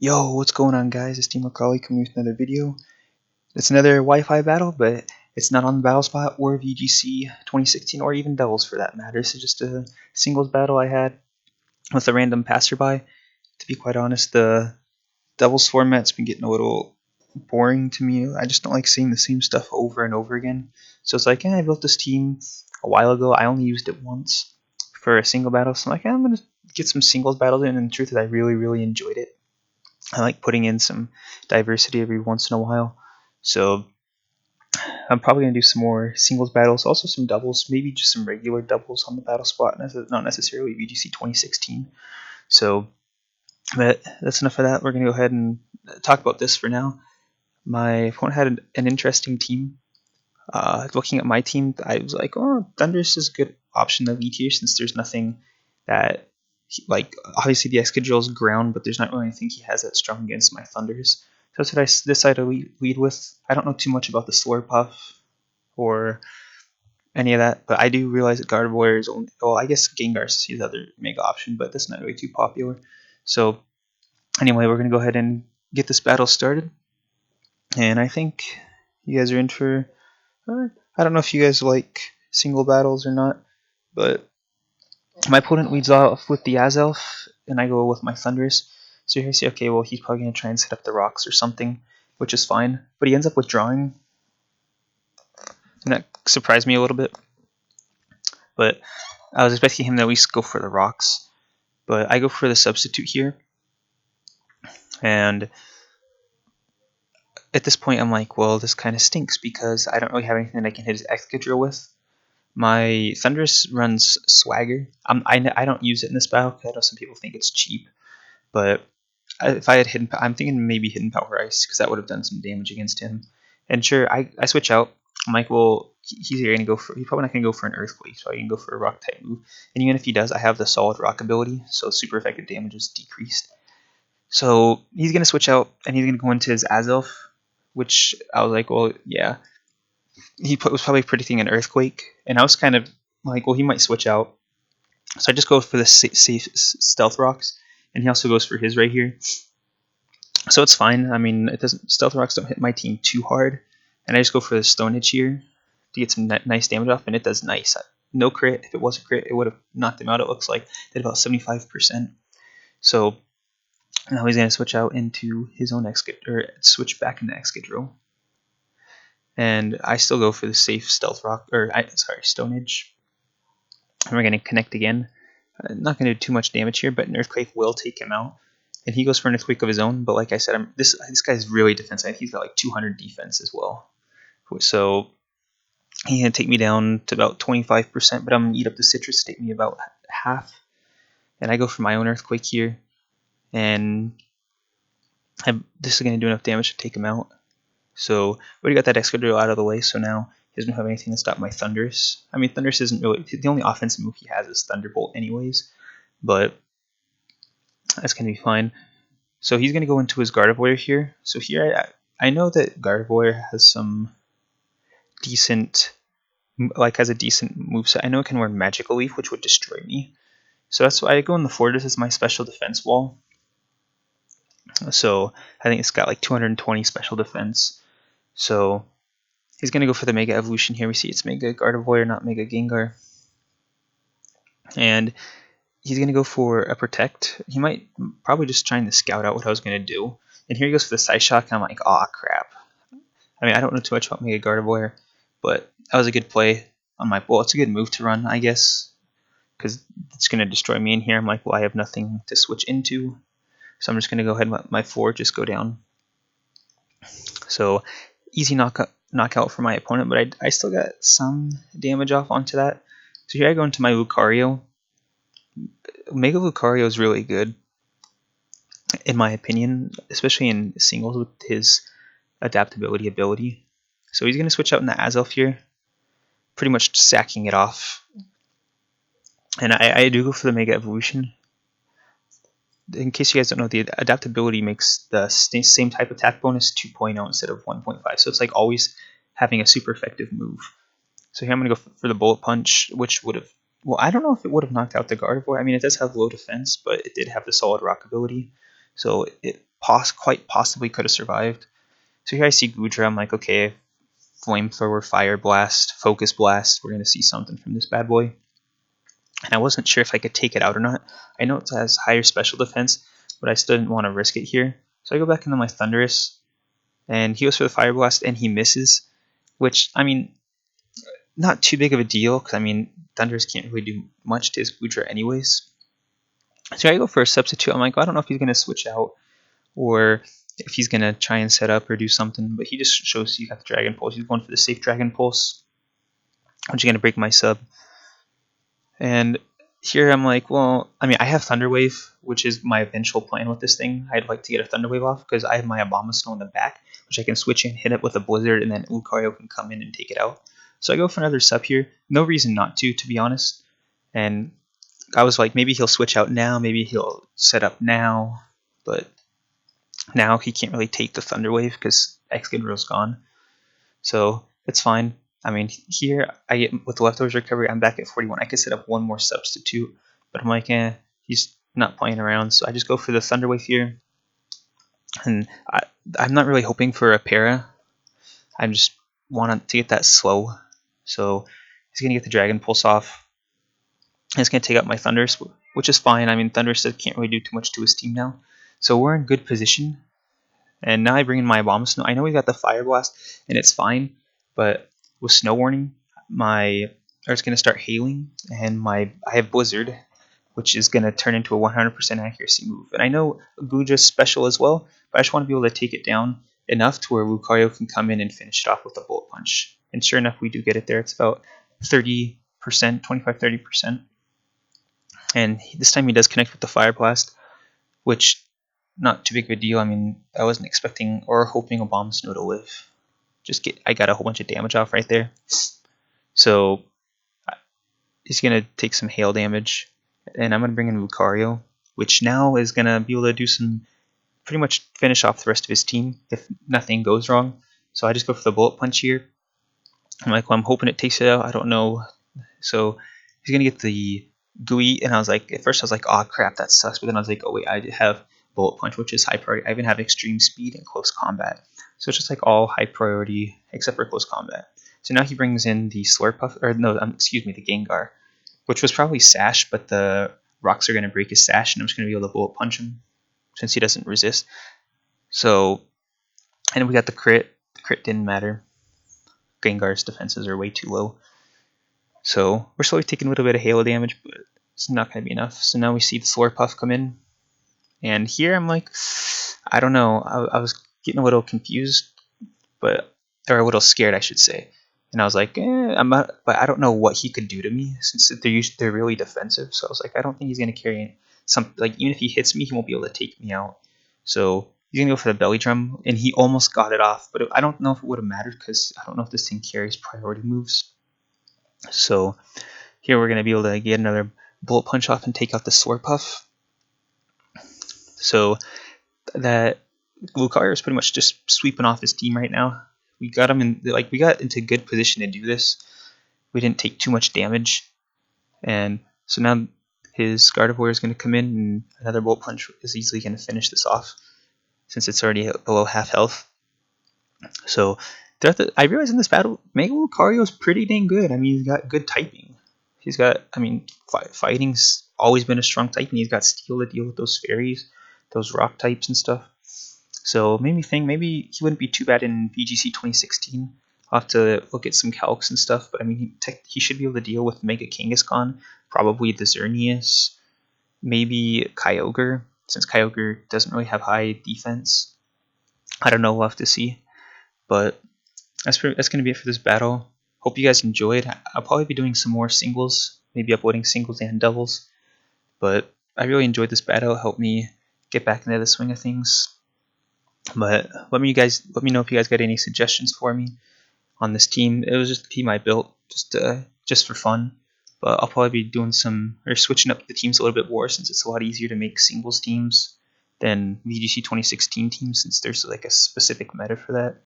Yo, what's going on, guys? It's Team Macaulay coming with another video. It's another Wi-Fi battle, but it's not on the battle spot or VGC 2016 or even doubles for that matter. It's just a singles battle I had with a random passerby. To be quite honest, the doubles format's been getting a little boring to me. I just don't like seeing the same stuff over and over again. So it's like, I built this team a while ago. I only used it once for a single battle, so I'm like, I'm gonna get some singles battles in. And the truth is, I really enjoyed it. I like putting in some diversity every once in a while. So I'm probably going to do some more singles battles, also some doubles, maybe just some regular doubles on the battle spot, not necessarily VGC 2016. So that's enough of that. We're going to go ahead and talk about this for now. My opponent had an interesting team. Looking at my team, I was like, oh, Thunders is a good option to lead here since there's nothing that, like, obviously the Excadrill is ground, but there's not really anything he has that's strong against my Thunders. So that's what I decided to lead with. I don't know too much about the Slurpuff or any of that, but I do realize that Gardevoir is only, well, I guess Gengar is his other mega option, but that's not really too popular. So anyway, we're going to go ahead and get this battle started. And I think you guys are in for, I don't know if you guys like single battles or not, but my opponent leads off with the Azelf, and I go with my Thunders. So you say, okay, well, he's probably going to try and set up the rocks or something, which is fine. But he ends up withdrawing, and that surprised me a little bit. But I was expecting him to at least go for the rocks. But I go for the substitute here. And at this point, I'm like, well, this kind of stinks because I don't really have anything that I can hit his Excadrill with. My Thunders runs Swagger. I don't use it in this battle because I know some people think it's cheap. But if I had hidden, I'm thinking maybe hidden Power Ice because that would have done some damage against him. And sure, I switch out. I'm like, well, he's going to go for. He's probably not going to go for an Earthquake, so I can go for a Rock type move. And even if he does, I have the solid Rock ability, so super effective damage is decreased. So he's going to switch out, and he's going to go into his Azelf, which I was like, well, yeah. He was probably predicting an Earthquake, and I was kind of like, well, he might switch out. So I just go for the safe Stealth Rocks, and he also goes for his right here. So it's fine. I mean, it doesn't. Stealth Rocks don't hit my team too hard, and I just go for the Stone Edge here to get some nice damage off, and it does nice. No crit. If it was a crit, it would have knocked him out. It looks like did about 75%. So now he's gonna switch out into his own switch back into Excadrill, and I still go for the safe Stealth Rock Stone Edge. And we're gonna connect again. Not gonna do too much damage here, but an Earthquake will take him out. And he goes for an Earthquake of his own, but like I said, this guy's really defensive. He's got like 200 defense as well. So he's going to take me down to about 25%, but I'm going to eat up the Citrus to take me about half. And I go for my own Earthquake here. And this is going to do enough damage to take him out. So we already got that Excadrill out of the way, so now he doesn't have anything to stop my Thunders. I mean, Thunders isn't really... The only offensive move he has is Thunderbolt anyways, but that's going to be fine. So he's going to go into his Gardevoir here. So here I know that Gardevoir has some decent, has a decent moveset. I know it can wear Magical Leaf, which would destroy me. So that's why I go in the Fortress as my special defense wall. So I think it's got like 220 special defense. So he's going to go for the Mega Evolution here. We see it's Mega Gardevoir, not Mega Gengar. And he's going to go for a Protect. He might probably just trying to scout out what I was going to do. And here he goes for the Psyshock, and I'm like, aw, crap. I mean, I don't know too much about Mega Gardevoir, but that was a good play on my... Well, it's a good move to run, I guess, because it's going to destroy me in here. I'm like, well, I have nothing to switch into, so I'm just going to go ahead and let my 4 just go down. So, easy knockout for my opponent, but I still got some damage off onto that. So here I go into my Lucario. Mega Lucario is really good, in my opinion, especially in singles with his adaptability ability. So he's going to switch out in the Azelf here, pretty much sacking it off. And I do go for the Mega Evolution. In case you guys don't know, the adaptability makes the same type attack bonus 2.0 instead of 1.5. So it's like always having a super effective move. So here I'm going to go for the Bullet Punch, which would have... Well, I don't know if it would have knocked out the Gardevoir. I mean, it does have low defense, but it did have the solid Rock ability. So quite possibly could have survived. So here I see Gudra. I'm like, okay, flamethrower, fire blast, focus blast. We're gonna see something from this bad boy. And I wasn't sure if I could take it out or not. I know it has higher special defense, but I still didn't want to risk it here. So I go back into my Thunderous, and he goes for the fire blast, and he misses. Which, I mean, not too big of a deal, because I mean, Thunderous can't really do much to his Gudra anyways. So I go for a substitute. I'm like, I don't know if he's gonna switch out or if he's gonna try and set up or do something, but he just shows you got the Dragon Pulse. He's going for the safe Dragon Pulse, which is gonna break my sub. And here I'm like, well, I mean, I have Thunder Wave, which is my eventual plan with this thing. I'd like to get a Thunder Wave off because I have my Abomasnow in the back, which I can switch and hit it with a Blizzard, and then Lucario can come in and take it out. So I go for another sub here. No reason not to be honest. And I was like, maybe he'll switch out now, maybe he'll set up now, but now he can't really take the Thunder Wave because Excadrill's gone. So it's fine. I mean, here I get with the leftovers recovery, I'm back at 41. I could set up one more substitute, but I'm like, he's not playing around, so I just go for the Thunder Wave here. And I'm not really hoping for a para. I just want to get that slow. So he's gonna get the Dragon Pulse off. And it's gonna take out my Thunders, which is fine. I mean, Thunders can't really do too much to his team now, so we're in good position. And now I bring in my Abomasnow. I know we got the Fire Blast, and it's fine, but with Snow Warning, it's going to start hailing, and I have Blizzard, which is going to turn into a 100% accuracy move. And I know Gudra's special as well, but I just want to be able to take it down enough to where Lucario can come in and finish it off with a Bullet Punch. And sure enough, we do get it there. It's about 30%, 25-30%. And this time he does connect with the Fire Blast, which not too big of a deal. I mean, I wasn't expecting or hoping Abomasnow to live. I got a whole bunch of damage off right there. So he's gonna take some hail damage, and I'm gonna bring in Lucario, which now is gonna be able to do some pretty much finish off the rest of his team if nothing goes wrong. So I just go for the Bullet Punch here. I'm like, well, I'm hoping it takes it out. I don't know. So he's gonna get the Gooey, and I was like, at first I was like, oh crap, that sucks. But then I was like, oh wait, I have Bullet Punch, which is high priority. I even have extreme speed and close combat. So it's just like all high priority except for close combat. So now he brings in the Slurpuff, or no, excuse me, the Gengar, which was probably Sash, but the rocks are going to break his Sash, and I'm just going to be able to Bullet Punch him since he doesn't resist. So, and we got the crit. The crit didn't matter. Gengar's defenses are way too low. So we're slowly taking a little bit of Halo damage, but it's not going to be enough. So now we see the Slurpuff come in. And here I'm like, I don't know. I was getting a little confused, or a little scared, I should say. And I was like, but I don't know what he could do to me since they're really defensive. So I was like, I don't think he's gonna carry some. Like even if he hits me, he won't be able to take me out. So he's gonna go for the Belly Drum, and he almost got it off, but I don't know if it would have mattered because I don't know if this thing carries priority moves. So here we're gonna be able to get another Bullet Punch off and take out the Slurpuff. So that Lucario is pretty much just sweeping off his team right now. We got him in, we got into good position to do this. We didn't take too much damage, and so now his Gardevoir is going to come in, and another Bullet Punch is easily going to finish this off since it's already below half health. So I realized in this battle, Mega Lucario is pretty dang good. I mean, he's got good typing. He's got, I mean, fighting's always been a strong type, and he's got Steel to deal with those fairies, those rock types and stuff. So it made me think maybe he wouldn't be too bad in VGC 2016. I'll have to look at some calcs and stuff, but I mean, he should be able to deal with Mega Kangaskhan, probably the Xerneas, maybe Kyogre, since Kyogre doesn't really have high defense. I don't know, we'll have to see. But that's going to be it for this battle. Hope you guys enjoyed. I'll probably be doing some more singles, maybe uploading singles and doubles. But I really enjoyed this battle. It helped me get back into the swing of things. But let me know if you guys got any suggestions for me on this team. It was just a team I built just for fun. But I'll probably be doing switching up the teams a little bit more since it's a lot easier to make singles teams than VGC 2016 teams since there's like a specific meta for that.